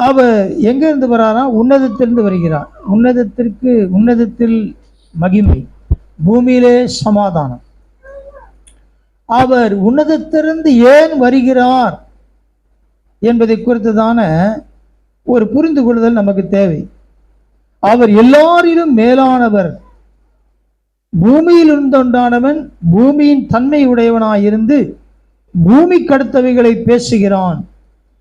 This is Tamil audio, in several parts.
அவர் எங்க இருந்து வராரா? உன்னதத்திலிருந்து வருகிறார். உன்னதத்தில் மகிமை, பூமியிலே சமாதானம். அவர் உன்னதத்திலிருந்து ஏன் வருகிறார் என்பதை குறித்துதான ஒரு புரிந்து கொள்ளுதல் நமக்கு தேவை. அவர் எல்லாரிலும் மேலானவர், பூமியில் இருந்துண்டானவன், பூமியின் தன்மை உடையவனாயிருந்து பூமி கடத்தவைகளை பேசுகிறான்.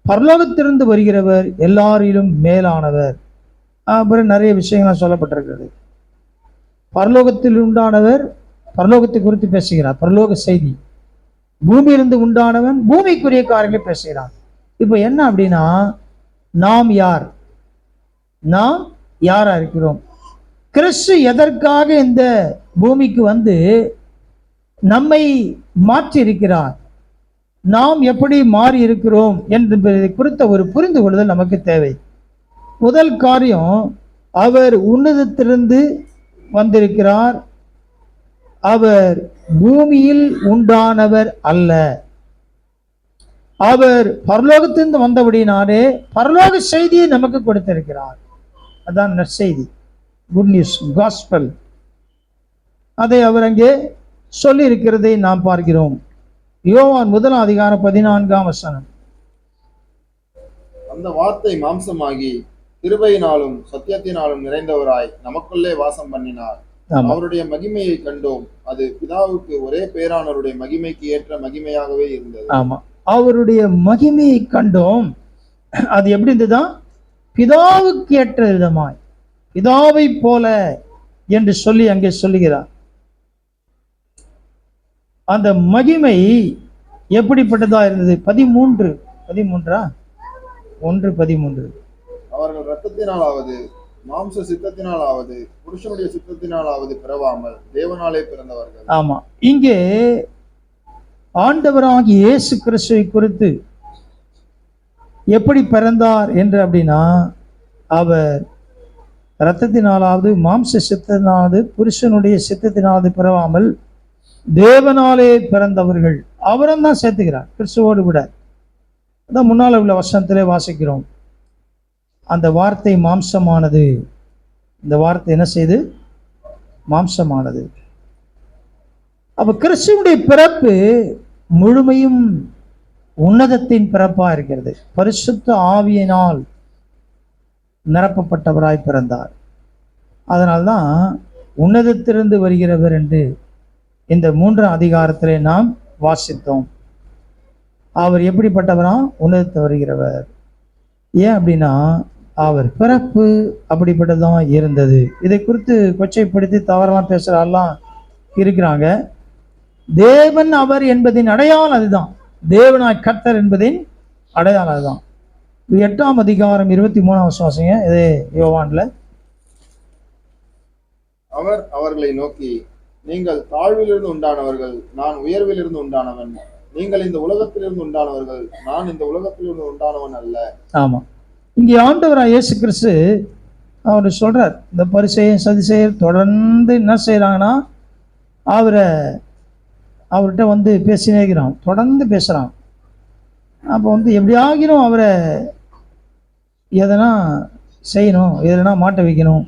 பரலோகத்திலிருந்து வருகிறவர் எல்லாரிலும் மேலானவர். அப்புறம் நிறைய விஷயங்கள் சொல்லப்பட்டிருக்கிறது. பரலோகத்தில் உண்டானவர் பரலோகத்தை குறித்து பேசுகிறார், பரலோக செய்தி. பூமியிலிருந்து உண்டானவன் பூமிக்குரிய காரியங்களை பேசுகிறான். இப்போ என்ன அப்படின்னா, நாம் யார்? நாம் யாரா இருக்கிறோம்? கிறிஸ்து எதற்காக இந்த பூமிக்கு வந்து நம்மை மாற்றி இருக்கிறார், நாம் எப்படி மாறி இருக்கிறோம் என்பதை குறித்த ஒரு புரிந்து கொள்ளுதல் நமக்கு தேவை. முதல் காரியம், அவர் உன்னதத்திலிருந்து வந்திருக்கிறார். அவர் பூமியில் உண்டானவர் அல்ல. அவர் பரலோகத்திலிருந்து வந்தபடினாலே பரலோக செய்தியை நமக்கு கொடுத்திருக்கிறார். அதான் நற்செய்தி, குட் நியூஸ், காஸ்பல். அதை அவர் அங்கே சொல்லி இருக்கிறதை நாம் பார்க்கிறோம். யோவான் 1:14. அந்த வார்த்தை மாம்சமாகி கிருபையினாலும் சத்தியத்தினாலும் நிறைந்தவராய் நமக்குள்ளே வாசம் பண்ணினார். அவருடைய மகிமையை கண்டோம். அது பிதாவுக்கு ஒரே பேரானவருடைய மகிமைக்கு ஏற்ற மகிமையாகவே இருந்தது. ஆமா, அவருடைய மகிமையை கண்டோம். அது எப்படி இருந்ததுதான்? பிதாவுக்கு ஏற்ற விதமாய், பிதாவை போல என்று சொல்லி அங்கே சொல்லுகிறார். அந்த மகிமை எப்படிப்பட்டதா இருந்தது? 13. அவர்கள் இரத்தத்தினாலாவது மாம்ச சித்தத்தினாலாவது புருஷனுடைய சித்தத்தினாலாவது பிறவாமல் தேவனாலே பிறந்தவர்கள். ஆமா, இங்கே ஆண்டவராகிய இயேசு கிறிஸ்துவை குறித்து எப்படி பிறந்தார் என்று அப்படின்னா, அவர் இரத்தத்தினாலாவது மாம்ச சித்தத்தினாலாவது புருஷனுடைய சித்தத்தினாலாவது பிறவாமல் தேவனாலே பிறந்தவர்கள். அவரும் தான் சேர்த்துக்கிறார் கிறிஸ்துவோடு கூட. அதான் முன்னால் உள்ள வசனத்திலே வாசிக்கிறோம். அந்த வார்த்தை மாம்சமானது. இந்த வார்த்தை என்ன செய்து? மாம்சமானது. அப்ப கிறிஸ்துவனுடைய பிறப்பு முழுமையும் உன்னதத்தின் பிறப்பா இருக்கிறது. பரிசுத்த ஆவியினால் நிரப்பப்பட்டவராய் பிறந்தார். அதனால்தான் உன்னதத்திலிருந்து வருகிறவர் என்று இந்த 3ஆம் அதிகாரத்திலே நாம் வாசித்தோம். அவர் எப்படிப்பட்டவரா? உன்னதத்தை வருகிறவர். ஏன் அப்படின்னா, அவர் பிறப்பு அப்படிப்பட்டதான் இருந்தது. இதை குறித்து கொச்சைப்படுத்தி தவறெல்லாம் பேசுறாலாம் இருக்கிறாங்க. தேவன் அவர் என்பதின் அடையாளம் அதுதான். தேவனாய் கர்த்தர் என்பதின் அடையாளம் அதுதான். 8ஆம் அதிகாரம் 23ஆம் வசனங்க. இதே யோவான்ல, அவர் அவர்களை நோக்கி, நீங்கள் தாழ்விலிருந்து உண்டானவர்கள், நான் உயர்விலிருந்து உண்டானவன். நீங்கள் இந்த உலகத்திலிருந்து உண்டானவர்கள், நான் இந்த உலகத்திலிருந்து உண்டானவன் அல்ல. ஆமா, இங்கே ஆண்டவராய் இயேசு கிறிஸ்து அவர் சொல்றார், இந்த பரிசேயர் சதுசேயர் தொடர்ந்து என்ன செய்யறாங்கன்னா, அவர்கிட்ட வந்து பேசினேங்கிறான், தொடர்ந்து பேசுறான். அப்போ வந்து எப்படியாகினும் அவரை எதனா செய்யணும், எதனா மாட்ட வைக்கணும்,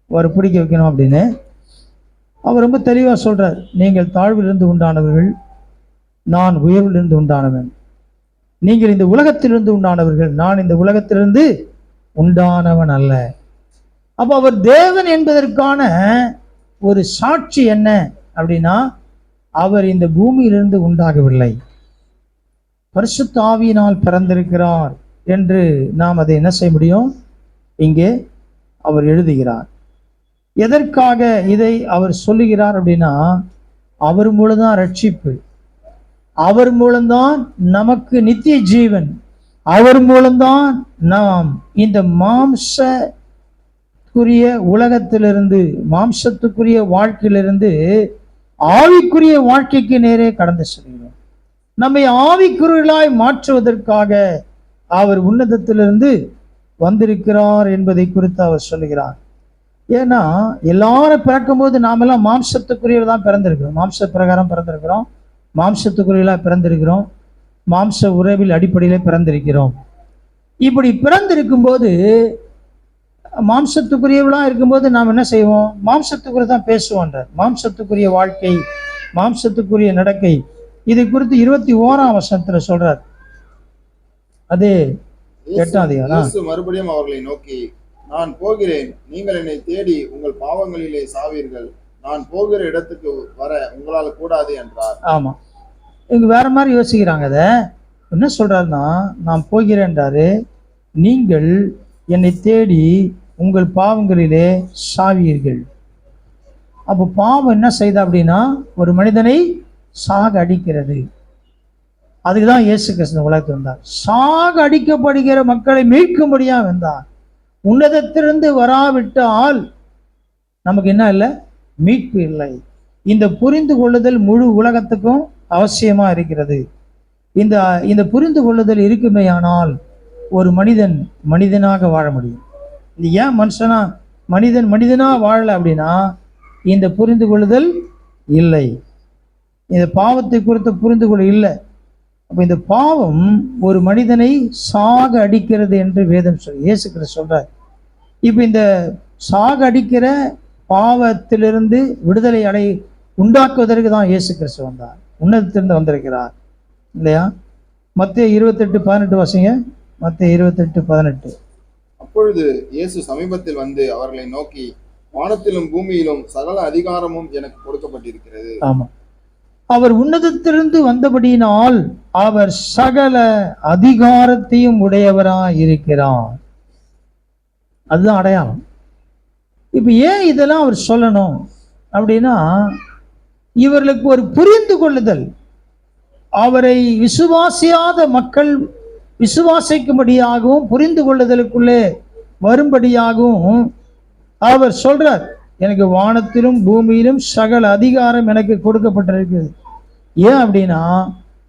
அவரை பிடிக்க வைக்கணும் அப்படின்னு அவர் ரொம்ப தெளிவாக சொல்றார். நீங்கள் தாழ்விலிருந்து உண்டானவர்கள், நான் உயர்விலிருந்து உண்டானவன். நீங்கள் இந்த உலகத்திலிருந்து உண்டானவர்கள், நான் இந்த உலகத்திலிருந்து உண்டானவன் அல்ல. அப்போ அவர் தேவன் என்பதற்கான ஒரு சாட்சி என்ன அப்படின்னா, அவர் இந்த பூமியிலிருந்து உண்டாகவில்லை, பரிசுத்த ஆவியினால் பிறந்திருக்கிறார் என்று நாம் அதை என்ன செய்ய முடியும்? இங்கே அவர் எழுதுகிறார். எதற்காக இதை அவர் சொல்லுகிறார் அப்படின்னா, அவர் மூலம்தான் ரட்சிப்பு, அவர் மூலம்தான் நமக்கு நித்திய ஜீவன், அவர் மூலம்தான் நாம் இந்த மாம்சத்துக்குரிய உலகத்திலிருந்து, மாம்சத்துக்குரிய வாழ்க்கையிலிருந்து ஆவிக்குரிய வாழ்க்கைக்கு நேரே கடந்து செல்கிறோம். நம்மை ஆவிக்குரியலாய் மாற்றுவதற்காக அவர் உன்னதத்திலிருந்து வந்திருக்கிறார் என்பதை குறித்து அவர் சொல்லுகிறார். ஏன்னா எல்லாரும் பிறக்கும் போது நாமெல்லாம் மாம்சத்துக்குரியவர் தான் பிறந்திருக்கிறோம், மாம்ச பிரகாரம் பிறந்திருக்கிறோம், மாம்சத்துக்குரியலாக பிறந்திருக்கிறோம், மாம்ச உறவில் அடிப்படையில் பிறந்திருக்கிறோம். இப்படி பிறந்திருக்கும் போது, மாம்சத்துக்குரியவளாக இருக்கும்போது நாம் என்ன செய்வோம்? மாம்சத்துக்குரிய தான் பேசுவோன்றார். மாம்சத்துக்குரிய வாழ்க்கை, மாம்சத்துக்குரிய நடக்கை, இதை குறித்து 21ஆம் வசனத்துல சொல்றார். அது 8ஆம் அதிகாரம். இயேசு மறுபடியும் அவர்களை நோக்கி, நான் போகிறேன், நீங்கள் என்னை தேடி உங்கள் பாவங்களிலே சாவீர்கள், நான் போகிற இடத்துக்கு வர உங்களால் கூடாது என்றார். ஆமா, இங்க வேற மாதிரி யோசிக்கிறாங்க. அதை என்ன சொல்றாருன்னா, நான் போகிறேன்றாரு, நீங்கள் என்னை தேடி உங்கள் பாவங்களிலே சாவீர்கள். அப்போ பாவம் என்ன செய்த அப்படின்னா, ஒரு மனிதனை சாக அடிக்கிறது. அதுக்கு தான் இயேசு கிறிஸ்து உலகத்தில் வந்தார். சாக அடிக்கப்படுகிற மக்களை மீட்கும்படியா வந்தார். உன்னதத்திலிருந்து வராவிட்டால் நமக்கு என்ன இல்லை? மீட்பு இல்லை. இந்த புரிந்து கொள்ளுதல் முழு உலகத்துக்கும் அவசியமா இருக்கிறது. இந்த புரிந்து கொள்ளுதல் இருக்குமேயானால் ஒரு மனிதன் மனிதனாக வாழ முடியும். இது ஏன் மனிதனா வாழல அப்படின்னா, இந்த புரிந்து கொள்ளுதல் இல்லை, இந்த பாவத்தை குறித்த புரிந்து கொள்ள இல்லை. அப்போ இந்த பாவம் ஒரு மனிதனை சாக அடிக்கிறது என்று வேதம் இயேசு கிறிஸ்து சொல்றார். இப்போ இந்த சாக அடிக்கிற பாவத்திலிருந்து விடுதலை உண்டாக்குவதற்கு தான் இயேசு கிறிஸ்து வந்தார். உன்னதத்திலிருந்து வந்திருக்கிறார் இல்லையா? மத்தேயு 28:18 வாசிங்க. மத்தேயு 28:18. அப்பொழுது இயேசு சமீபத்தில் வந்து அவர்களை நோக்கி, வானத்திலும் பூமியிலும் சகல அதிகாரமும் எனக்கு கொடுக்கப்பட்டிருக்கிறது. ஆமா, அவர் உன்னதத்திலிருந்து வந்தபடியினால் அவர் சகல அதிகாரத்தையும் உடையவராய் இருக்கிறார். அதுதான் அடையாளம். இப்ப ஏன் இதெல்லாம் அவர் சொல்லணும் அப்படின்னா, இவர்களுக்கு ஒரு புரிந்து கொள்ளுதல், அவரை விசுவாசியாத மக்கள் விசுவாசிக்கும்படியாகவும் புரிந்து கொள்ளுதலுக்குள்ளே வரும்படியாகவும் அவர் சொல்றார். எனக்கு வானத்திலும் பூமியிலும் சகல அதிகாரம் எனக்கு கொடுக்கப்பட்டிருக்குது. ஏன் அப்படின்னா,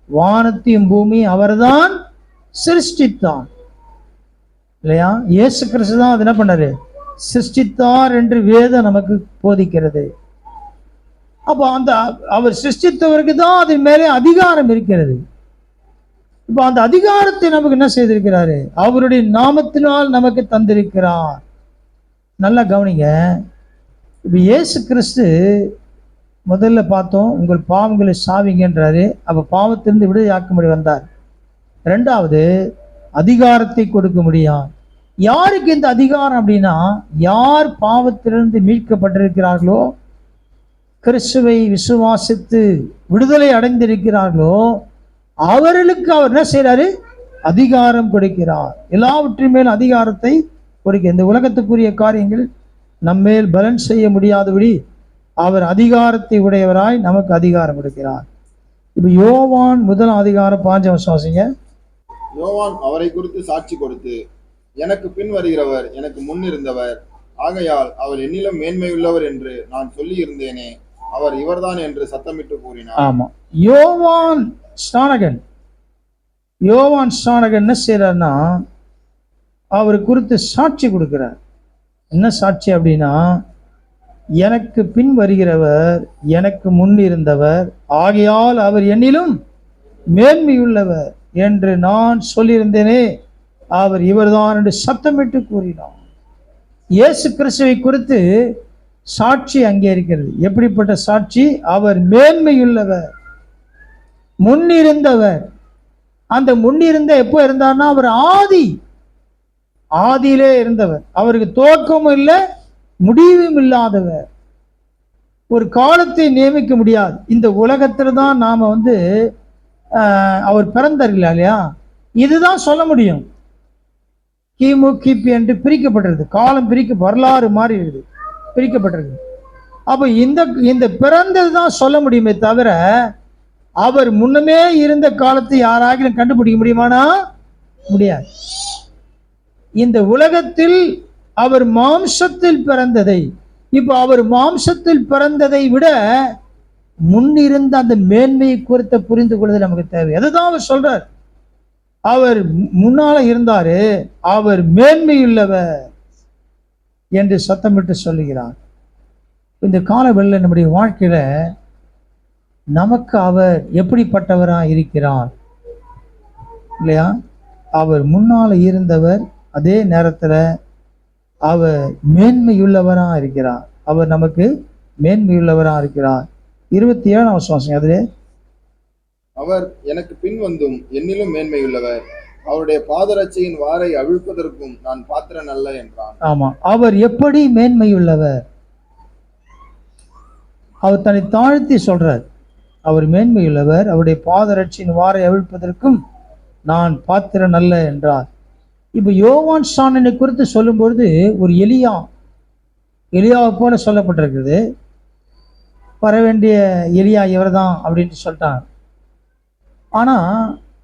வானத்தையும் பூமியும் அவர்தான் சிருஷ்டித்தார் இல்லையா? இயேசு கிறிஸ்து தான் அது என்ன பண்ணாரு? சிருஷ்டித்தார் என்று வேதம் நமக்கு போதிக்கிறது. அப்போ அந்த அவர் சிருஷ்டித்தவருக்கு தான் அது மேலே அதிகாரம் இருக்கிறது. இப்போ அந்த அதிகாரத்தை நமக்கு என்ன செய்திருக்கிறாரு? அவருடைய நாமத்தினால் நமக்கு தந்திருக்கிறார். நல்லா கவனிங்க. இப்போ இயேசு கிறிஸ்து முதல்ல பார்த்தோம், உங்கள் பாவங்களை சாவிங்கன்றாரு. அப்போ பாவத்திலிருந்து விடுதலையாக்கும்படி வந்தார். ரெண்டாவது, அதிகாரத்தை கொடுக்க முடியும். யாருக்கு இந்த அதிகாரம் அப்படின்னா, யார் பாவத்திலிருந்து மீட்கப்பட்டிருக்கிறார்களோ, கிறிஸ்துவை விசுவாசித்து விடுதலை அடைந்திருக்கிறார்களோ, அவர்களுக்கு அவர் என்ன செய்யறாரு? அதிகாரம் கொடுக்கிறார். எல்லாவற்றின் மேல் அதிகாரத்தை கொடுக்க. இந்த உலகத்துக்குரிய காரியங்கள் நம்மேல் பலன் செய்ய முடியாதபடி அவர் அதிகாரத்தை உடையவராய் நமக்கு அதிகாரம் கொடுக்கிறார். இப்ப யோவான் 1:5 வாசிங்க. யோவான் அவரை குறித்து சாட்சி கொடுத்து, எனக்கு பின் வருகிறவர் எனக்கு முன் இருந்தவர், ஆகையால் அவர் என்னிலும் மேன்மையுள்ளவர் என்று நான் சொல்லி இருந்தேனே, அவர் இவர்தான் என்று சத்தமிட்டு கூறினார். ஆமா, யோவான் ஸ்நானகன் என்ன செய்யறாருன்னா, அவர் குறித்து சாட்சி கொடுக்கிறார். என்ன சாட்சி அப்படின்னா, எனக்கு பின் வருகிறவர் எனக்கு முன் இருந்தவர், ஆகையால் அவர் என்னிலும் மேன்மையுள்ளவர் என்று நான் சொல்லியிருந்தேனே, அவர் இவர்தான் என்று சத்தமிட்டு கூறினார். இயேசு கிறிஸ்துவை குறித்து சாட்சி அங்கே இருக்கிறது. எப்படிப்பட்ட சாட்சி? அவர் மேன்மையுள்ளவர், முன்னிருந்தவர். அந்த முன்னிருந்த எப்போ இருந்தார்னா, அவர் ஆதியிலே இருந்தவர், அவருக்கு துவக்கமும் இல்லை முடிவும் இல்லாதவர். ஒரு காலத்தை நியமிக்க முடியாது. இந்த உலகத்துல தான் நாம அவர் பிறந்தார் இல்லையா, இதுதான் சொல்ல முடியும். கிமு கிபி என்று பிரிக்கப்பட்டிருக்கு. காலம் வரலாறு மாறி இருக்குது, பிரிக்கப்பட்டிருக்கு. அப்போ இந்த பிறந்தது தான் சொல்ல முடியுமே தவிர, அவர் முன்னமே இருந்த காலத்தை யாராகிலும் கண்டுபிடிக்க முடியுமானா? முடியாது. இந்த உலகத்தில் அவர் மாம்சத்தில் பிறந்ததை, இப்போ அவர் மாம்சத்தில் பிறந்ததை விட முன்னிருந்த அந்த மேன்மையை குறித்த புரிந்து கொள்வது நமக்கு தேவை. அதுதான் அவர் சொல்றார். அவர் முன்னால இருந்தாரு, அவர் மேன்மையுள்ளவர் என்று சத்தமிட்டு சொல்லுகிறார். இந்த காலவெளியில் நம்முடைய வாழ்க்கையில நமக்கு அவர் எப்படிப்பட்டவராக இருக்கிறார் இல்லையா? அவர் முன்னால இருந்தவர், அதே நேரத்துல அவர் மேன்மையுள்ளவரா இருக்கிறார். அவர் நமக்கு மேன்மையுள்ளவரா இருக்கிறார். 27ஆம் வசனம் அதிலே, அவர் எனக்கு பின் வந்தும் என்னிலும் மேன்மையுள்ளவர், அவருடைய பாதரட்சையின் வாரை அவிழ்ப்பதற்கும் நான் பாத்திரன் அல்ல என்றான். ஆமா, அவர் எப்படி மேன்மையுள்ளவர்? அவர் தன்னை தாழ்த்தி சொல்றார், அவர் மேன்மையுள்ளவர், அவருடைய பாதரட்சியின் வாரை அவிழ்ப்பதற்கும் நான் பாத்திரன் அல்ல என்றார். இப்ப யோவான் ஸ்நானனை குறித்து சொல்லும்பொழுது ஒரு எலியாவை போல சொல்லப்பட்டிருக்கிறது. வர வேண்டிய எலியா இவர்தான் அப்படின்ட்டு சொல்லிட்டாங்க. ஆனா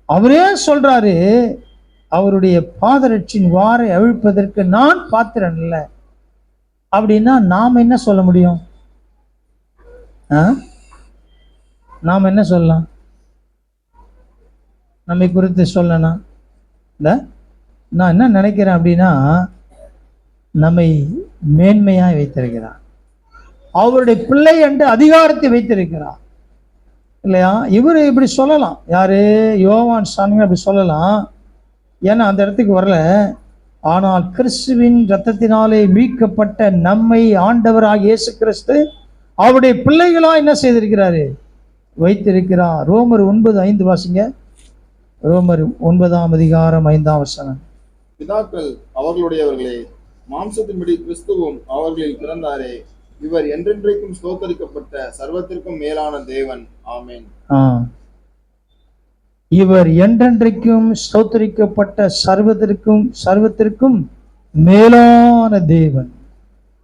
அவரே சொல்றாரு, அவருடைய பாதரட்சியின் வாரை அவிழ்ப்பதற்கு நான் பாத்திரன் இல்லை. அப்படின்னா நாம் என்ன சொல்ல முடியும்? நாம் என்ன சொல்லலாம்? நம்மை குறித்து சொல்லனா இல்லை, நான் என்ன நினைக்கிறேன் அப்படின்னா, நம்மை மேன்மையாய் வைத்திருக்கிறார், அவருடைய பிள்ளை என்று அதிகாரத்தை வைத்திருக்கிறார் இல்லையா? இவர் இப்படி சொல்லலாம், யாரு? யோவான் ஸ்நானன் அப்படி சொல்லலாம். ஏன்னா அந்த இடத்துக்கு வரல. ஆனால் கிறிஸ்துவின் இரத்தத்தினாலே மீட்கப்பட்ட நம்மை ஆண்டவராக இயேசு கிறிஸ்து அவருடைய பிள்ளைகளா என்ன செய்திருக்கிறாரு? வைத்திருக்கிறார். ரோமர் 9:5 வாசிங்க. ரோமர் 9ஆம் அதிகாரம் 5ஆம் வசனம். பிதாக்கள் அவர்களுடையவர்களே, மாம்சத்தின்படி கிறிஸ்துவும் அவர்களில் பிறந்தாரே, இவர் என்றென்றைக்கும் ஸ்தோத்தரிக்கப்பட்ட சர்வத்திற்கும் மேலான தேவன். ஆமென். இவர் என்றென்றைக்கும் ஸ்தோத்தரிக்கப்பட்ட சர்வத்திற்கும் மேலான தேவன்.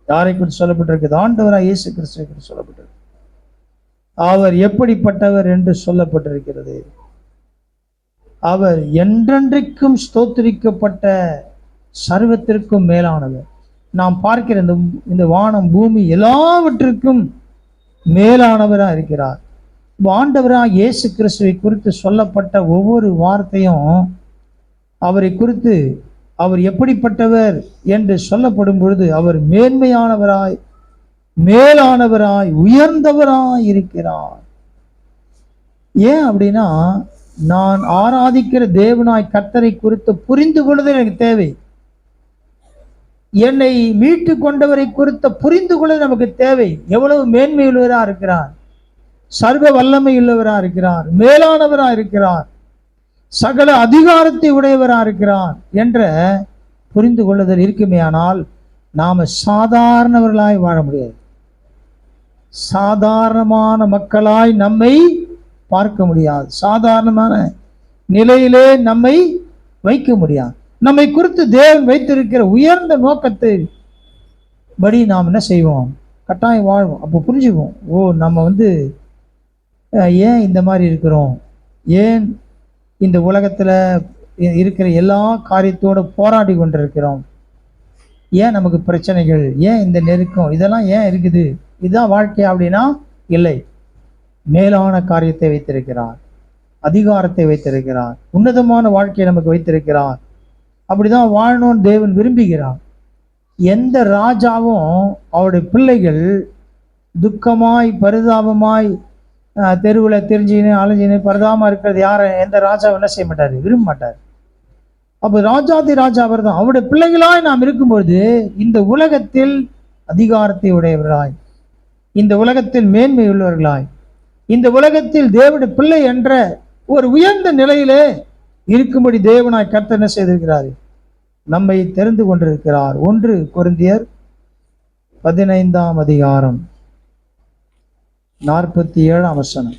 யாரை குறித்து சொல்லப்பட்டிருக்கிறது? ஆண்டவராக இயேசு கிறிஸ்துவை குறித்து சொல்லப்பட்டிருக்கு. அவர் எப்படிப்பட்டவர் என்று சொல்லப்பட்டிருக்கிறது? அவர் என்றென்றைக்கும் ஸ்தோத்தரிக்கப்பட்ட சர்வத்திற்கும் மேலானவர். நாம் பார்க்கிற இந்த வானம் பூமி எல்லாவற்றிற்கும் மேலானவராக இருக்கிறார். ஆண்டவராக இயேசு கிறிஸ்துவை குறித்து சொல்லப்பட்ட ஒவ்வொரு வார்த்தையும் அவரை குறித்து, அவர் எப்படிப்பட்டவர் என்று சொல்லப்படும் பொழுது, அவர் மேன்மையானவராய், மேலானவராய், உயர்ந்தவராய் இருக்கிறார். ஏன் அப்படின்னா, நான் ஆராதிக்கிற தேவனாய் கர்த்தரை குறித்து புரிந்து கொள்ளுதல் எனக்கு தேவை. என்னை மீட்டு கொண்டவரை குறித்த புரிந்து கொள்ள நமக்கு தேவை. எவ்வளவு மேன்மையுள்ளவரா இருக்கிறார், சர்வ வல்லமை உள்ளவரா இருக்கிறார், மேலானவரா இருக்கிறார், சகல அதிகாரத்தை உடையவரா இருக்கிறார் என்ற புரிந்து கொள்ளுதல் இருக்குமே. ஆனால் நாம சாதாரணவர்களாய் வாழ முடியாது. சாதாரணமான மக்களாய் நம்மை பார்க்க முடியாது. சாதாரணமான நிலையிலே நம்மை வைக்க முடியாது. நம்மை குறித்து தேவன் வைத்திருக்கிற உயர்ந்த நோக்கத்தை படி நாம் என்ன செய்வோம்? கட்டாயம் வாழ்வோம். அப்போ புரிஞ்சுக்குவோம், ஓ நம்ம ஏன் இந்த மாதிரி இருக்கிறோம், ஏன் இந்த உலகத்தில் இருக்கிற எல்லா காரியத்தோடு போராடி கொண்டிருக்கிறோம், ஏன் நமக்கு பிரச்சனைகள், ஏன் இந்த நெருக்கம், இதெல்லாம் ஏன் இருக்குது? இதுதான் வாழ்க்கை அப்படின்னா இல்லை. மேலான காரியத்தை வைத்திருக்கிறார், அதிகாரத்தை வைத்திருக்கிறார், உன்னதமான வாழ்க்கையை நமக்கு வைத்திருக்கிறார். அப்படிதான் வாழணும்னு தேவன் விரும்புகிறார். எந்த ராஜாவும் அவருடைய பிள்ளைகள் துக்கமாய் பரிதாபமாய் தெருவில் தெரிஞ்சின்னு அலைஞ்சின்னு பரிதாபமாக இருக்கிறது எந்த ராஜாவும் என்ன செய்ய மாட்டார்? விரும்ப மாட்டார். அப்போ ராஜாதி ராஜா அவர் தான். அவருடைய பிள்ளைகளாய் நாம் இருக்கும்பொழுது இந்த உலகத்தில் அதிகாரத்தை உடையவர்களாய், இந்த உலகத்தில் மேன்மை உள்ளவர்களாய், இந்த உலகத்தில் தேவனுடைய பிள்ளை என்ற ஒரு உயர்ந்த நிலையிலே இருக்கும்படி தேவனாய் கர்த்தர் என்ன செய்திருக்கிறார்? நம்மை தெரிந்து கொண்டிருக்கிறார். 1 கொரிந்தியர் 15ஆம் அதிகாரம் 47ஆம் வசனம்.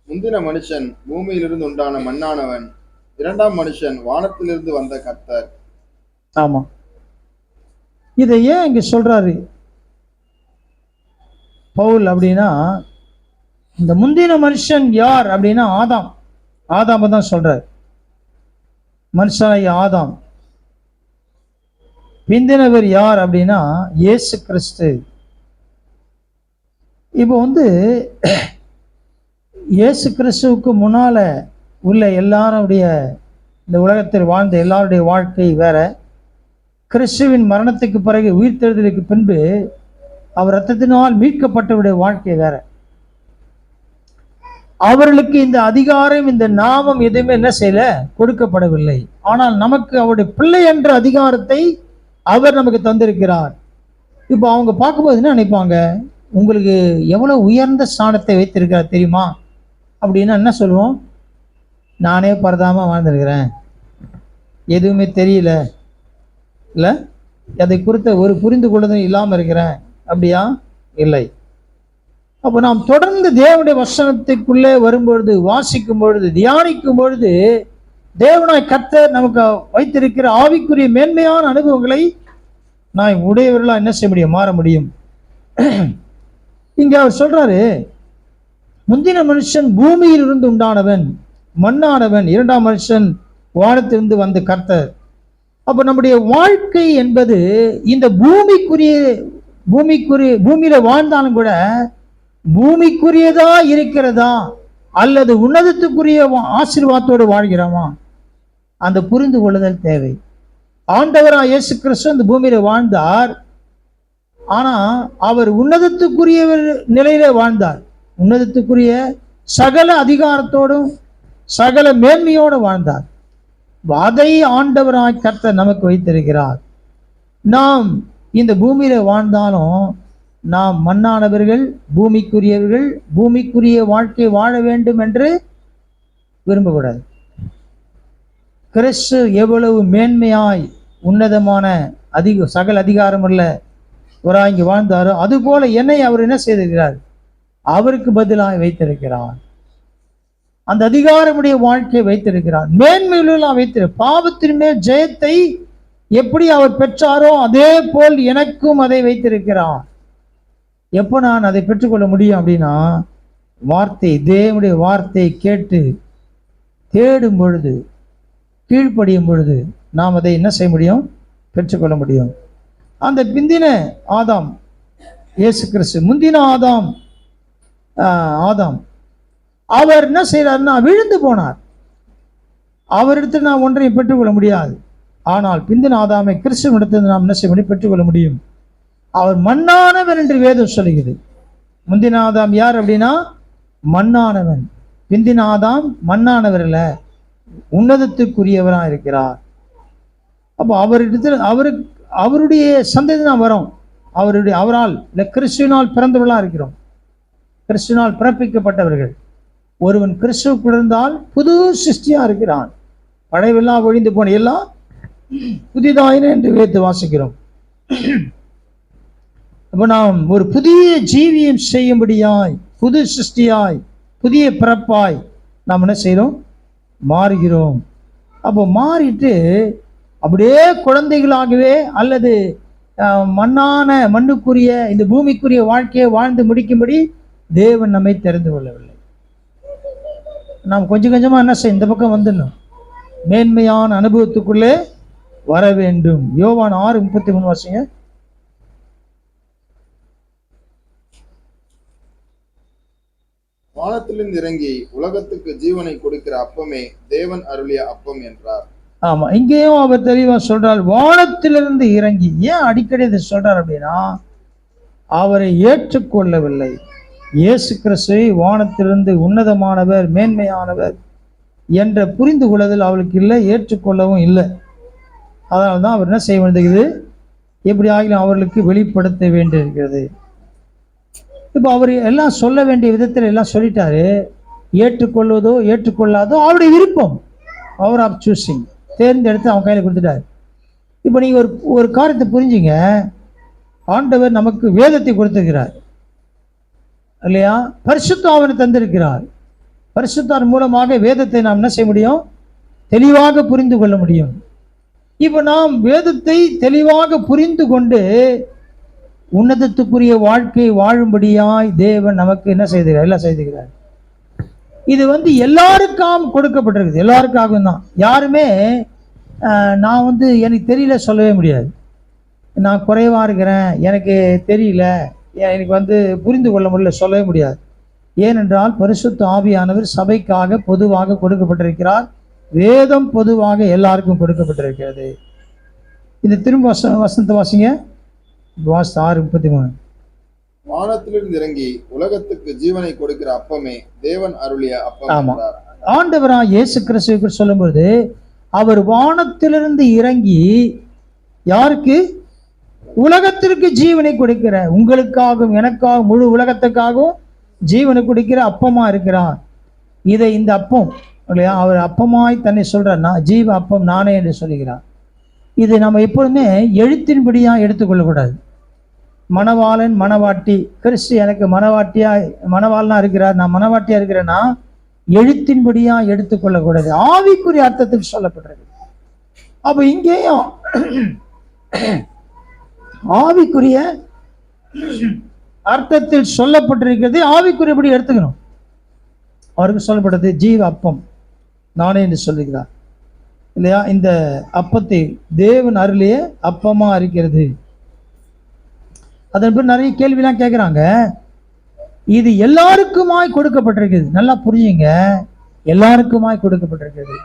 முந்தின மனுஷன் பூமியிலிருந்து உண்டான மண்ணானவன், இரண்டாம் மனுஷன் வானத்திலிருந்து வந்த கர்த்தர். ஆமா, இதை ஏன் இங்க சொல்றாரு பவுல் அப்படின்னா, இந்த முந்தின மனுஷன் யார் அப்படின்னா ஆதாம் தான் சொல்றார். மனுஷனாகிய ஆதாம். பிந்தினவர் யார் அப்படின்னா இயேசு கிறிஸ்து. இப்போ இயேசு கிறிஸ்துவுக்கு முன்னால உள்ள எல்லாருடைய, இந்த உலகத்தில் வாழ்ந்த எல்லாருடைய வாழ்க்கை வேற. கிறிஸ்துவின் மரணத்துக்கு பிறகு உயிர்த்தெழுதலுக்கு பின்பு அவர் இரத்தத்தினால் மீட்கப்பட்டவருடைய வாழ்க்கை வேற. அவர்களுக்கு இந்த அதிகாரம், இந்த நாமம் எதுவுமே என்ன செய்யல, கொடுக்கப்படவில்லை. ஆனால் நமக்கு அவருடைய பிள்ளை என்ற அதிகாரத்தை அவர் நமக்கு தந்திருக்கிறார். இப்போ அவங்க பார்க்கும்போது என்ன நினைப்பாங்க, உங்களுக்கு எவ்வளவு உயர்ந்த ஸ்தானத்தை வைத்திருக்கிறார் தெரியுமா அப்படின்னா என்ன சொல்லுவோம், நானே பரதாம வாழ்ந்திருக்கிறேன், எதுவுமே தெரியல, இல்லை அதை குறித்த ஒரு புரிந்து கொள்ளுதல் இல்லாமல் இருக்கிறேன், அப்படியா? இல்லை. அப்போ நாம் தொடர்ந்து தேவனுடைய வசனத்துக்குள்ளே வரும்பொழுது, வாசிக்கும் பொழுது, தியானிக்கும் பொழுது, தேவனாய் கர்த்தர் நமக்கு வைத்திருக்கிற ஆவிக்குரிய மேன்மையான அனுபவங்களை நான் உடையவர்களாக என்ன செய்ய முடியும், மாற முடியும். இங்க அவர் சொல்றாரு, முந்தின மனுஷன் பூமியில் இருந்து உண்டானவன், மண்ணானவன், இரண்டாம் மனுஷன் வானத்திலிருந்து வந்த கர்த்தர். அப்ப நம்முடைய வாழ்க்கை என்பது இந்த பூமியில வாழ்ந்தாலும் கூட பூமிக்குரியதா இருக்கிறதா அல்லது உன்னதத்துக்குரிய ஆசீர்வாதத்தோடு வாழ்கிறோமா, அந்த புரிந்து கொள்ளுதல் தேவை. ஆண்டவராக இயேசு கிறிஸ்து இந்த பூமியில வாழ்ந்தார். ஆனா அவர் உன்னதத்துக்குரிய நிலையில வாழ்ந்தார். உன்னதத்துக்குரிய சகல அதிகாரத்தோடும் சகல மேன்மையோடு வாழ்ந்தார். அதை ஆண்டவராய் கர்த்தர் நமக்கு வைத்திருக்கிறார். நாம் இந்த பூமியில வாழ்ந்தாலும் நாம் மண்ணானவர்கள், பூமிக்குரியவர்கள், பூமிக்குரிய வாழ்க்கை வாழ வேண்டும் என்று விரும்பக்கூடாது. கிறிஸ்து எவ்வளவு மேன்மையாய் உன்னதமான சகல அதிகாரமுள்ள ஒராய் இங்கு வாழ்ந்தாரோ அதுபோல என்னை அவர் என்ன செய்திருக்கிறார், அவருக்கு பதிலாக வைத்திருக்கிறார். அந்த அதிகாரமுடைய வாழ்க்கையை வைத்திருக்கிறார். மேன்மையுள்ளெல்லாம் வைத்திருக்கிறார். பாவத்தின் மேல் ஜெயத்தை எப்படி அவர் பெற்றாரோ அதே போல் எனக்கும் அதை வைத்திருக்கிறார். எப்போ நான் அதை பெற்றுக்கொள்ள முடியும் அப்படின்னா, வார்த்தை, தேவனுடைய வார்த்தையை கேட்டு தேடும் பொழுது, கீழ்ப்படியும் பொழுது நாம் அதை என்ன செய்ய முடியும், பெற்றுக்கொள்ள முடியும். அந்த பிந்தின ஆதாம் இயேசு கிறிஸ்து, முந்தின ஆதாம் அவர் என்ன செய்யறாருன்னா விழுந்து போனார். அவரிடத்தில் நாம் ஒன்றையும் பெற்றுக்கொள்ள முடியாது. ஆனால் பிந்தின ஆதாமை கிறிஸ்துவிடத்தில் நாம் என்ன செய்ய முடியும், பெற்றுக்கொள்ள முடியும். அவர் மண்ணானவன் என்று வேதம் சொல்லுகிறது. முந்தின ஆதாம் யார் அப்படின்னா மண்ணானவன். பிந்தின ஆதாம் மண்ணானவர் அல்ல, உன்னதத்துக்குரியவராக இருக்கிறார். அப்போ அவரிடத்தில் அவருடைய சந்ததி தான் வரும். அவரால் இல்லை, கிறிஸ்துவினால் பிறந்தவர்களாக இருக்கிறோம். கிறிஸ்துவினால் பிறப்பிக்கப்பட்டவர்கள். ஒருவன் கிறிஸ்துவுக்கு இருந்தால் புது சிருஷ்டியா இருக்கிறான். பழையவெல்லாம் ஒழிந்து போன எல்லாம் புதிதாயின என்று வேத்து வாசிக்கிறோம். அப்போ நாம் ஒரு புதிய ஜீவியம் செய்யும்படியாய், புது சிருஷ்டியாய், புதிய பிறப்பாய் நாம் என்ன செய்கிறோம், மாறுகிறோம். அப்போ மாறிட்டு அப்படியே குழந்தைகளாகவே அல்லது மண்ணுக்குரிய இந்த பூமிக்குரிய வாழ்க்கையை வாழ்ந்து முடிக்கும்படி தேவன் நம்மை தெரிந்து கொள்ளவில்லை. நாம் கொஞ்சம் கொஞ்சமாக என்ன செய்ய, இந்த பக்கம் வந்துடணும், மேன்மையான அனுபவத்துக்குள்ளே வர வேண்டும். யோவான் 6:33 வாசிங்க. வானத்திலிருந்து இறங்கி உலகத்துக்கு ஜீவனை கொடுக்கிற அப்பமே தேவன் அருளிய அப்பம் என்றார். ஆமா, இங்கேயும் அவர் தெளிவா சொல்றார், வானத்திலிருந்து இறங்கி. ஏன் அடிக்கடி இதை சொல்றார் அப்படின்னா, அவரை ஏற்றுக்கொள்ளவில்லை. இயேசு கிறிஸ்துவை வானத்திலிருந்து உன்னதமானவர், மேன்மையானவர் என்ற புரிந்து கொள்ளுதல் அவளுக்கு இல்லை, ஏற்றுக்கொள்ளவும் இல்லை. அதனால தான் அவர் என்ன செய்ய வேண்டியது, எப்படி ஆகிலும் அவர்களுக்கு வெளிப்படுத்த வேண்டியிருக்கிறது. இப்போ அவர் எல்லாம் சொல்ல வேண்டிய விதத்தில் எல்லாம் சொல்லிட்டாரு. ஏற்றுக்கொள்வதோ ஏற்றுக்கொள்ளாதோ அவருடைய விருப்பம், பவர் ஆஃப் சூஸிங், தேர்ந்தெடுத்து அவன் கையில் கொடுத்துட்டார். இப்போ நீங்கள் ஒரு காரியத்தை புரிஞ்சுங்க, ஆண்டவர் நமக்கு வேதத்தை கொடுத்திருக்கிறார் இல்லையா, பரிசுத்த ஆவியை தந்திருக்கிறார். பரிசுத்தார் மூலமாக வேதத்தை நாம் என்ன செய்ய முடியும், தெளிவாக புரிந்து கொள்ள முடியும். இப்போ நாம் வேதத்தை தெளிவாக புரிந்து கொண்டு உன்னதத்துக்குரிய வாழ்க்கை வாழும்படியாய் தேவன் நமக்கு என்ன செய்திருக்கிறார், எல்லாம் செய்திருக்கிறார். இது எல்லாருக்காகவும் கொடுக்கப்பட்டிருக்குது, எல்லாருக்காகவும் தான். யாருமே நான் எனக்கு தெரியல சொல்லவே முடியாது. நான் குறைவா இருக்கிறேன், எனக்கு தெரியல, எனக்கு புரிந்து கொள்ள முடியல சொல்லவே முடியாது. ஏனென்றால் பரிசுத்த ஆவியானவர் சபைக்காக பொதுவாக கொடுக்கப்பட்டிருக்கிறார். வேதம் பொதுவாக எல்லாருக்கும் கொடுக்கப்பட்டிருக்கிறது. இந்த திரும்ப வசனத்தை வாசிங்க. 6:33. வானத்திலிருந்து இறங்கி உலகத்துக்கு ஜீவனை கொடுக்கிற அப்பமே தேவன் அருளிய அப்பம் ஆமா. என்றார். ஆண்டவராக இயேசு கிறிஸ்துவை சொல்லும்போது அவர் வானத்திலிருந்து இறங்கி யாருக்கு? உலகத்திற்கு ஜீவனை கொடுக்கிற, உங்களுக்காகவும் எனக்காகவும் முழு உலகத்துக்காகவும் ஜீவனை கொடுக்கிற அப்பமா இருக்கிறார். இதை இந்த அப்பம் இல்லையா, அவர் அப்பமாய் தன்னை சொல்றார்னா ஜீவ அப்பம் நானே என்று சொல்லுகிறார். இது நம்ம எப்பொழுதுமே எழுத்தின்படியா எடுத்துக்கொள்ளக்கூடாது. மணவாளன் மணவாட்டி, கிறிஸ்து எனக்கு மணவாளனா இருக்கிறார், நான் மணவாட்டியா இருக்கிறேன்னா எழுத்தின்படியா எடுத்துக்கொள்ளக்கூடாது, ஆவிக்குரிய அர்த்தத்தில் சொல்லப்படுறது. அப்ப இங்கேயும் ஆவிக்குரிய அர்த்தத்தில் சொல்லப்பட்டிருக்கிறது, ஆவிக்குரியபடி எடுத்துக்கணும். அவருக்கு சொல்லப்பட்டது ஜீவ அப்பம் நானே என்று சொல்லுகிறார் இல்லையா. இந்த அப்பத்தை தேவன் அருளிய அப்பமா இருக்கிறது. அதன் பிறகு நிறைய கேள்விலாம் கேட்குறாங்க. இது எல்லாருக்குமாய் கொடுக்கப்பட்டிருக்கிறது, நல்லா புரியுங்க, எல்லாருக்குமாய் கொடுக்கப்பட்டிருக்கிறது.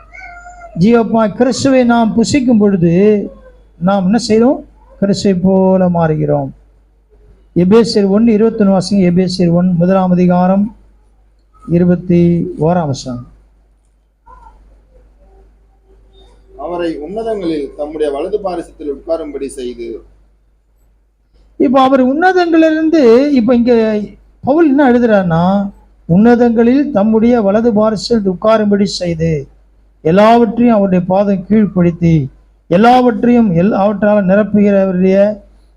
ஜீவப்பமாய் கிறிஸ்துவை நாம் புசிக்கும் பொழுது நாம் என்ன செய்கிறோம்? கிறிஸ்துவை போல மாறுகிறோம். எபேசியர் 1:21 வாசிங்க. எபேசியர் 1 21 அவரை உன்னதங்களில் தம்முடைய வலது பாரிசத்தில் உட்காரும்படி செய்து. இப்போ அவர் உன்னதங்களிலிருந்து, இப்போ இங்க பவுல் என்ன எழுதுறாருன்னா, உன்னதங்களில் தம்முடைய வலது பாரிசத்தில் உட்காரும்படி செய்து எல்லாவற்றையும் அவருடைய பாதம் கீழ்ப்படுத்தி எல்லாவற்றையும் அவற்றால் நிரப்புகிறவருடைய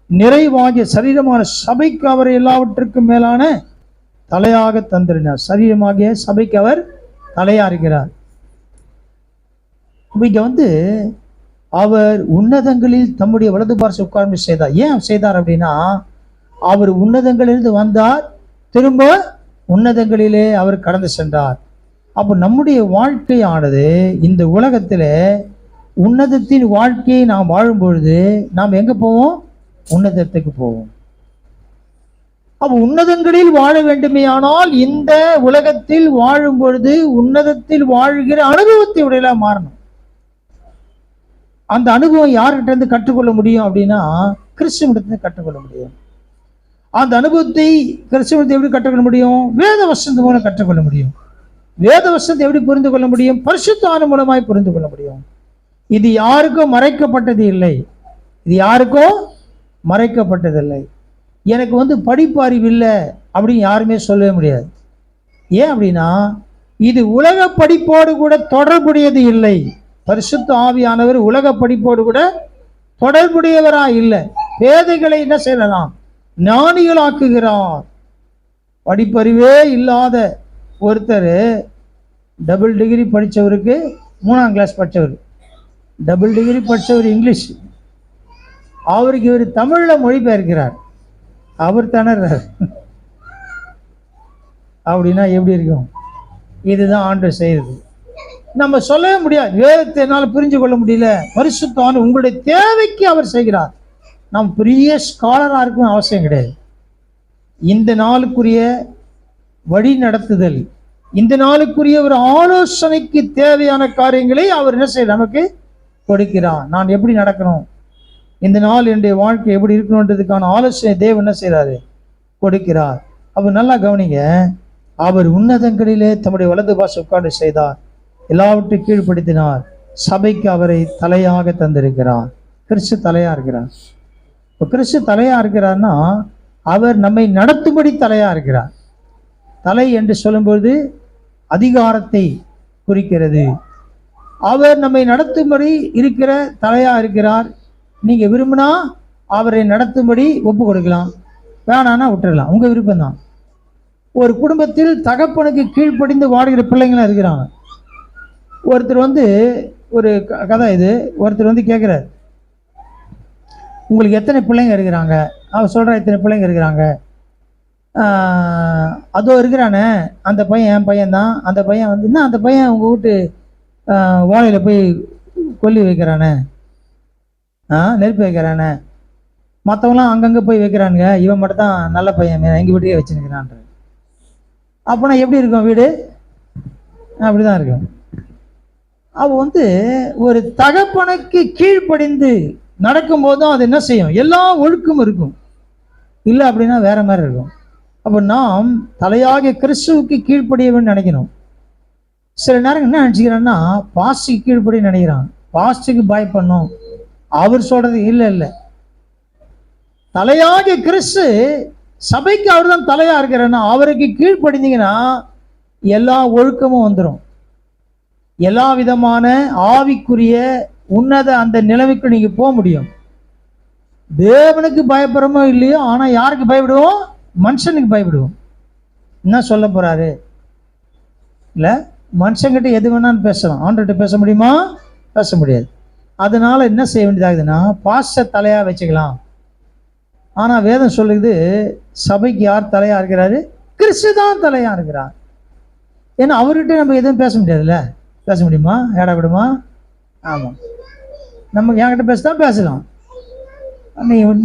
நிறைவாகிய சரீரமான சபைக்கு அவர் எல்லாவற்றுக்கும் மேலான தலையாக தந்திருந்தார். சரீரமாகிய சபைக்கு அவர் தலையா இருக்கிறார். இங்க அவர் உன்னதங்களில் தம்முடைய வலது பாரிசத்தில் உட்கார்ந்து செய்தார். ஏன் செய்தார் அப்படின்னா, அவர் உன்னதங்களிலிருந்து வந்தார், திரும்ப உன்னதங்களிலே அவர் கடந்து சென்றார். அப்போ நம்முடைய வாழ்க்கையானது இந்த உலகத்தில் உன்னதத்தின் வாழ்க்கையை நாம் வாழும் பொழுது நாம் எங்க போவோம்? உன்னதத்துக்கு போவோம். அப்போ உன்னதங்களில் வாழ வேண்டுமேயானால் இந்த உலகத்தில் வாழும் பொழுது உன்னதத்தில் வாழ்கிற அனுபவத்தை உடையலாம் மாறணும். அந்த அனுபவம் யார்கிட்ட இருந்து கற்றுக்கொள்ள முடியும் அப்படின்னா, கிறிஸ்துவிடத்திலிருந்து கற்றுக்கொள்ள முடியும். அந்த அனுபவத்தை கிறிஸ்துவத்தை எப்படி கற்றுக்கொள்ள முடியும்? வேத வசனத்து மூலம் கற்றுக்கொள்ள முடியும். வேத வசனத்தை எப்படி புரிந்து கொள்ள முடியும்? பரிசுத்த ஆவியின் மூலமாய் புரிந்து கொள்ள முடியும். இது யாருக்கும் மறைக்கப்பட்டது இல்லை, இது யாருக்கும் மறைக்கப்பட்டதில்லை. எனக்கு படிப்பு அறிவு இல்லை அப்படின்னு யாருமே சொல்லவே முடியாது. ஏன் அப்படின்னா, இது உலக படிப்போடு கூட தொடர்புடையது இல்லை. பரிசுத்த ஆவியானவர் உலக படிப்போடு கூட தொடர்புடையவரா இல்லை. பேதைகளை என்ன செய்யலாம்? ஞானிகளாக்குகிறார். படிப்பறிவே இல்லாத ஒருத்தர், டபுள் டிகிரி படித்தவருக்கு, 3ஆம் கிளாஸ் படித்தவர், டபுள் டிகிரி படித்தவர் இங்கிலீஷ், அவருக்கு இவர் தமிழில் மொழிபெயர்க்கிறார், அவர் திணறார். அப்படின்னா எப்படி இருக்கும்? இதுதான் ஆண்டவர் செய்யுது. நம்ம சொல்லவே முடியாது, வேதத்தை என்னால் புரிஞ்சு கொள்ள முடியல. பரிசுத்த ஆவியானவர் உங்களுடைய தேவைக்கு அவர் செய்கிறார். நாம் பெரிய ஸ்காலராக இருக்கணும் அவசியம் கிடையாது. இந்த நாளுக்குரிய வழி நடத்துதல், இந்த நாளுக்குரிய ஒரு ஆலோசனைக்கு தேவையான காரியங்களை அவர் என்ன செய்ய நமக்கு கொடுக்கிறார். நான் எப்படி நடக்கணும், இந்த நாள் என்னுடைய வாழ்க்கை எப்படி இருக்கணுன்றதுக்கான ஆலோசனை தேவன் என்ன செய்கிறாரு? கொடுக்கிறார். அவர் நல்லா கவனிங்க, அவர் உன்னதங்களிலே தம்முடைய வலது பாரிசத்தில் உட்கார்ந்து செய்தார், எல்லாவற்றையும் கீழ்ப்படுத்தினார், சபைக்கு அவரை தலையாக தந்திருக்கிறார். கிறிஸ்து தலையா இருக்கிறார். இப்போ கிறிஸ்து தலையா இருக்கிறார்னா அவர் நம்மை நடத்தும்படி தலையா இருக்கிறார். தலை என்று சொல்லும்போது அதிகாரத்தை குறிக்கிறது. அவர் நம்மை நடத்தும்படி இருக்கிற தலையா இருக்கிறார். நீங்க விரும்பினா அவரை நடத்தும்படி ஒப்பு கொடுக்கலாம், வேணான்னா விட்டுடலாம், உங்க விருப்பம் தான். ஒரு குடும்பத்தில் தகப்பனுக்கு கீழ்ப்படிந்து வாடுகிற பிள்ளைங்களாம் இருக்கிறாங்க. ஒருத்தர் ஒரு கதை இது, ஒருத்தர் கேட்குறார், உங்களுக்கு எத்தனை பிள்ளைங்க இருக்கிறாங்க? அவர் சொல்கிறா, இத்தனை பிள்ளைங்க இருக்கிறாங்க. அதோ இருக்கிறானே அந்த பையன் என் பையன்தான். அந்த பையன் என்ன, அந்த பையன் உங்கள் வீட்டு வாழையில் போய் கொல்லி வைக்கிறானே, நெருப்பு வைக்கிறானே, மற்றவங்களாம் அங்கங்கே போய் வைக்கிறானுங்க, இவன் மட்டும் தான் நல்ல பையன் எங்கள் வீட்டையே வச்சுருக்கிறான்ற. அப்போனா எப்படி இருக்கும் வீடு? அப்படி தான் இருக்கும். அவ ஒரு தகப்பனுக்கு கீழ்ப்படிந்து நடக்கும்போதும் அது என்ன செய்யும்? எல்லா ஒழுக்கமும் இருக்கும். இல்லை அப்படின்னா வேற மாதிரி இருக்கும். அப்போ நாம் தலையாகிய கிறிஸ்துவுக்கு கீழ்ப்படியவன்னு நினைக்கணும். சில நேரம் என்ன நினச்சிக்கிறான்னா பாஸ்டுக்கு கீழ்ப்படி நினைக்கிறான், பாஸ்டுக்கு பயப்படணும், அவர் சொல்றது இல்லை இல்லை. தலையாகிய கிறிஸ்து சபைக்கு அவர் தான் தலையா இருக்கிறன்னா அவருக்கு கீழ்ப்படிந்தீங்கன்னா எல்லா ஒழுக்கமும் வந்துடும். எல்லா விதமான ஆவிக்குரிய உன்னத அந்த நிலைமைக்கு நீங்க போக முடியும். தேவனுக்கு பயப்படுறோமோ இல்லையோ, ஆனா யாருக்கு பயப்படுவோம்? மனுஷனுக்கு பயப்படுவோம். என்ன சொல்ல போறாரு? இல்ல, மனுஷங்கிட்ட எது வேணாலும் பேசலாம், ஆண்டர்கிட்ட பேச முடியுமா? பேச முடியாது. அதனால என்ன செய்ய வேண்டியதாகுதுன்னா பாஸ்டர் தலையா வச்சுக்கலாம். ஆனா வேதம் சொல்லுது சபைக்கு யார் தலையா இருக்கிறாரு? கிறிஸ்து தான் தலையா இருக்கிறார். ஏன்னா அவர்கிட்ட நம்ம எதுவும் பேச முடியாதுல்ல. பேச முடியுமா? ஏடா விடுமா? ஆமா, நம்ம என்கிட்ட பேசதான் பேசலாம்.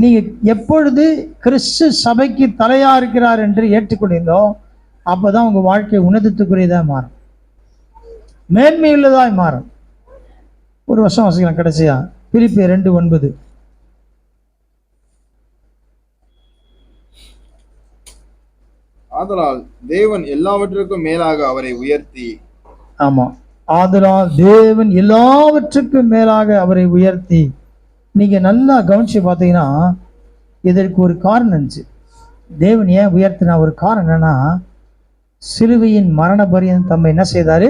நீங்க எப்பொழுது கிறிஸ்து சபைக்கு தலையா இருக்கிறார் என்று ஏற்றுக்கொண்டீங்களோ அப்பதான் உங்க வாழ்க்கை உன்னதத்துக்குரியதா மாறும், மேன்மையுள்ளதாய் மாறும். ஒரு வருஷம் வாசிக்கலாம் கடைசியா, பிலிப்பியர் 2:9. ஆதலால் தேவன் எல்லாவற்றுக்கும் மேலாக அவரை உயர்த்தி. ஆமா, ஆதலால் தேவன் எல்லாவற்றுக்கும் மேலாக அவரை உயர்த்தி. நீங்க நல்லா கவனிச்சு பார்த்தீங்கன்னா இதற்கு ஒரு காரணம் இருந்துச்சு. தேவன் ஏன் உயர்த்தினா ஒரு காரணம் என்னன்னா, சிலுவையின் மரண பரியந்தம் தம்மை என்ன செய்தாரு?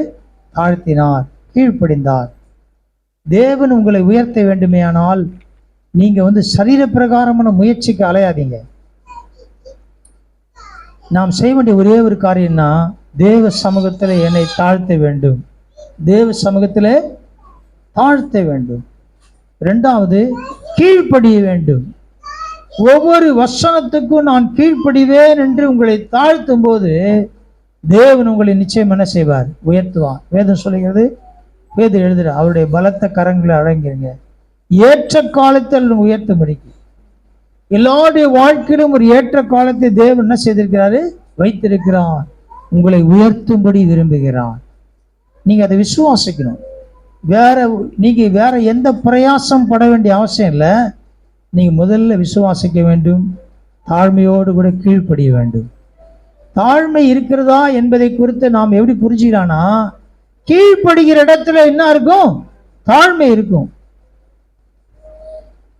தாழ்த்தினார், கீழ்ப்படிந்தார். தேவன் உங்களை உயர்த்த வேண்டுமேயானால் நீங்க சரீர பிரகாரமான முயற்சிக்கு அலையாதீங்க. நாம் செய்ய வேண்டிய ஒரே ஒரு காரியம்னா தேவ சமூகத்தில் என்னை தாழ்த்த வேண்டும், தேவ சமூகத்தில் தாழ்த்த வேண்டும். இரண்டாவது, கீழ்ப்படிய வேண்டும். ஒவ்வொரு வசனத்துக்கும் நான் கீழ்ப்படிவேன் என்று உங்களை தாழ்த்தும் போது தேவன் உங்களை நிச்சயம் என்ன செய்வார்? உயர்த்துவார். வேதம் சொல்லுகிறது, வேதம் எழுதுற அவருடைய பலத்த கரங்களை அடங்கிருங்க, ஏற்ற காலத்தில் உயர்த்தும்படிக்கு. எல்லாருடைய வாழ்க்கையிலும் ஒரு ஏற்ற காலத்தை தேவன் என்ன செய்திருக்கிறாரு? வைத்திருக்கிறார். உங்களை உயர்த்தும்படி விரும்புகிறார். நீங்க அதை விசுவாசிக்கணும். நீங்க வேற எந்த பிரயாசம் பட வேண்டிய அவசியம் இல்லை. நீங்க முதல்ல விசுவாசிக்க வேண்டும், தாழ்மையோடு கூட கீழ்ப்படிய வேண்டும். தாழ்மை இருக்கிறதா என்பதை குறித்து நாம் எப்படி புரிஞ்சுக்கலாம்னா, கீழ்ப்படுகிற இடத்துல என்ன இருக்கும்? தாழ்மை இருக்கும்.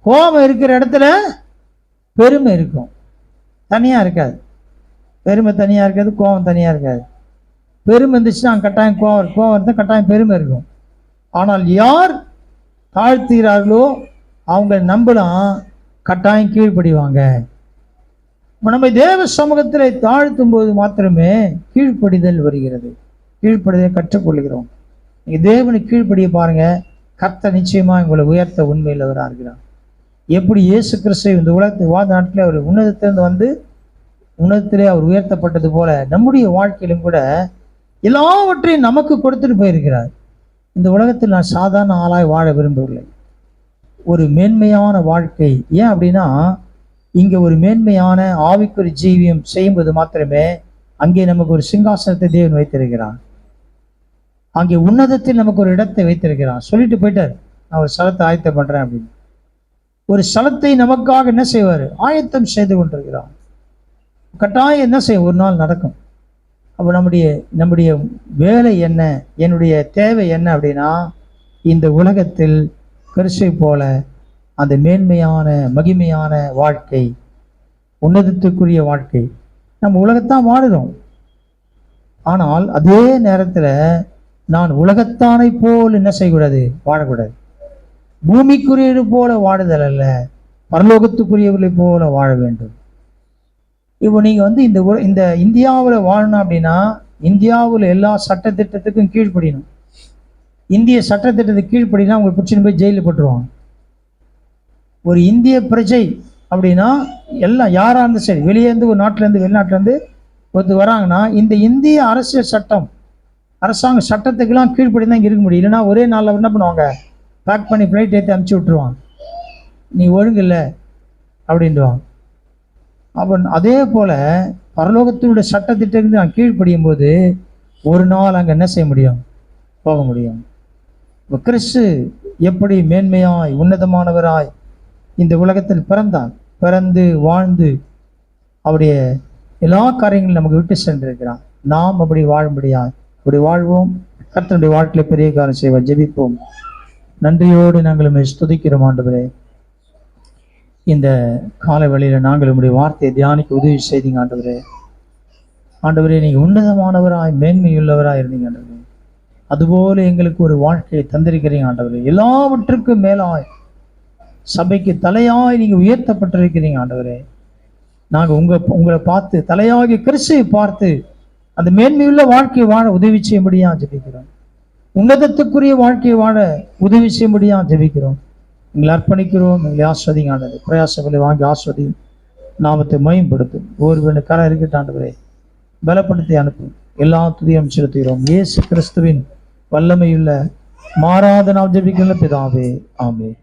கோபம் இருக்கிற இடத்துல பெருமை இருக்கும். தனியா இருக்காது. பெருமை தனியா இருக்காது, கோபம் தனியா இருக்காது. பெருமை இருந்துச்சுன்னா கட்டாயம் கோபம், கோபம் இருந்தால் கட்டாயம் பெருமை இருக்கும். ஆனால் யார் தாழ்த்துகிறார்களோ அவங்க நம்பலாம், கட்டாயம் கீழ்ப்படிவாங்க. நம்ம தேவ சமூகத்தில் தாழ்த்தும் போது மாத்திரமே கீழ்ப்படிதல் வருகிறது, கீழ்ப்படிதலை கற்றுக்கொள்கிறோம். நீங்க தேவனுக்கு கீழ்ப்படிய பாருங்க, கர்த்தர் நிச்சயமா உங்களை உயர்த்த உண்மையில் இருக்கிறார். எப்படி இயேசு கிறிஸ்து இந்த உலகத்துக்கு வாழ்ந்த நாட்டில் அவர் உன்னதத்திலிருந்து உன்னதத்திலே அவர் உயர்த்தப்பட்டது போல நம்முடைய வாழ்க்கையிலும் கூட எல்லாவற்றையும் நமக்கு கொடுத்துட்டு போயிருக்கிறார். இந்த உலகத்தில் நான் சாதாரண ஆளாய் வாழ விரும்பவில்லை, ஒரு மேன்மையான வாழ்க்கை. ஏன் அப்படின்னா, இங்கே ஒரு மேன்மையான ஆவிக்குரிய ஜீவியம் செய்யும்போது மாத்திரமே அங்கே நமக்கு ஒரு சிங்காசனத்தை தேவன் வைத்திருக்கிறான். அங்கே உன்னதத்தில் நமக்கு ஒரு இடத்தை வைத்திருக்கிறான். சொல்லிட்டு போயிட்டார், நான் ஒரு ஸ்தலத்தை ஆயத்தம் பண்றேன் அப்படின்னு. ஒரு ஸ்தலத்தை நமக்காக என்ன செய்வார்? ஆயத்தம் செய்து கொண்டிருக்கிறான். கட்டாயம் என்ன செய்ய ஒரு நாள் நடக்கும். அப்போ நம்முடைய வேலை என்ன, என்னுடைய தேவை என்ன அப்படின்னா, இந்த உலகத்தில் கிறிஸ்துவை போல அந்த மேன்மையான மகிமையான வாழ்க்கை, உன்னதத்துக்குரிய வாழ்க்கை. நம்ம உலகத்தான் வாழுகிறோம், ஆனால் அதே நேரத்தில் நான் உலகத்தானை போல் என்ன செய்யக்கூடாது? வாழக்கூடாது. பூமிக்குரியது போல வாழுதல் அல்ல, பரலோகத்துக்குரியவர்களை போல வாழ வேண்டும். இப்போ நீங்க இந்த இந்தியாவில் வாழணும் அப்படின்னா இந்தியாவில் எல்லா சட்டத்திட்டத்துக்கும் கீழ்ப்படியணும். இந்திய சட்டத்திட்டத்துக்கு கீழ்ப்படினா அவங்க பிடிச்சின்னு போய் ஜெயிலில் போட்டுருவாங்க. ஒரு இந்திய பிரஜை அப்படின்னா எல்லாம் யாராக இருந்தாலும் சரி, வெளியேருந்து ஒரு நாட்டிலேருந்து வெளிநாட்டிலேருந்து ஒருத்தர் வராங்கன்னா இந்த இந்திய அரசியல் சட்டம் அரசாங்க சட்டத்துக்கெல்லாம் கீழ்ப்படி தான் இங்கே இருக்க முடியும். இல்லைன்னா ஒரே நாளில் என்ன பண்ணுவாங்க? பேக் பண்ணி ஃப்ளைட் ஏற்றி அனுப்பிச்சி விட்டுருவாங்க, நீ ஒழுங்கு இல்லை அப்படின்வாங்க. அப்போ அதே போல் பரலோகத்தினுடைய சட்டத்திட்டத்துக்கு நான் கீழ்ப்படியும் போது ஒரு நாள் அங்கே என்ன செய்ய முடியும்? போக முடியும். இப்போ கிறிஸ்து எப்படி மேன்மையாய் உன்னதமானவராய் இந்த உலகத்தில் பிறந்தார், பிறந்து வாழ்ந்து அவருடைய எல்லா காரியங்களும் நமக்கு விட்டு சென்றிருக்கிறார். நாம் அப்படி வாழும்படியா அப்படி வாழ்வோம். கர்த்தருடைய வாழ்க்கையில பெரிய காரியம் செய்வோம். ஜெபிப்போம். நன்றியோடு நாங்கள் உம்மை ஸ்துதிக்கிறோம் ஆண்டவரே. இந்த காலை வேளையில நாங்கள் உம்முடைய வார்த்தையை தியானிக்க உதவி செய்தீங்க ஆண்டவரே. ஆண்டவரே, நீங்க உன்னதமானவராய் மேன்மையுள்ளவராய் இருந்தீங்க ஆண்டவரே. அதுபோல எங்களுக்கு ஒரு வாழ்க்கையை தந்திருக்கிறீங்க ஆண்டவரே. எல்லாவற்றுக்கும் மேலாய் சபைக்கு தலையாய் நீங்க உயர்த்தப்பட்டிருக்கிறீங்க ஆண்டவரே. நாங்கள் உங்களை பார்த்து தலையாகிய கிறிஸ்துவை பார்த்து அந்த மேன்மையுள்ள வாழ்க்கையை வாழ உதவி செய்யும்படியா ஜெபிக்கிறோம். உன்னதத்துக்குரிய வாழ்க்கையை வாழ உதவி செய்யும்படியா ஜெபிக்கிறோம். எங்களை அர்ப்பணிக்கிறோம். எங்களை ஆஸ்வதிங்க ஆண்டது பிரயாசங்களை வாங்கி ஆஸ்வதி நாமத்தை மயம்படுத்தும். ஒருவனு கரை இருக்கட்டும் ஆண்டவரே, பலப்படுத்தி அனுப்பும். எல்லா துதியும் செலுத்துகிறோம் இயேசு கிறிஸ்துவின் வல்லமையுள்ள மாறாத நாம் ஜெபிக்கிற பிதாவே, ஆமென்.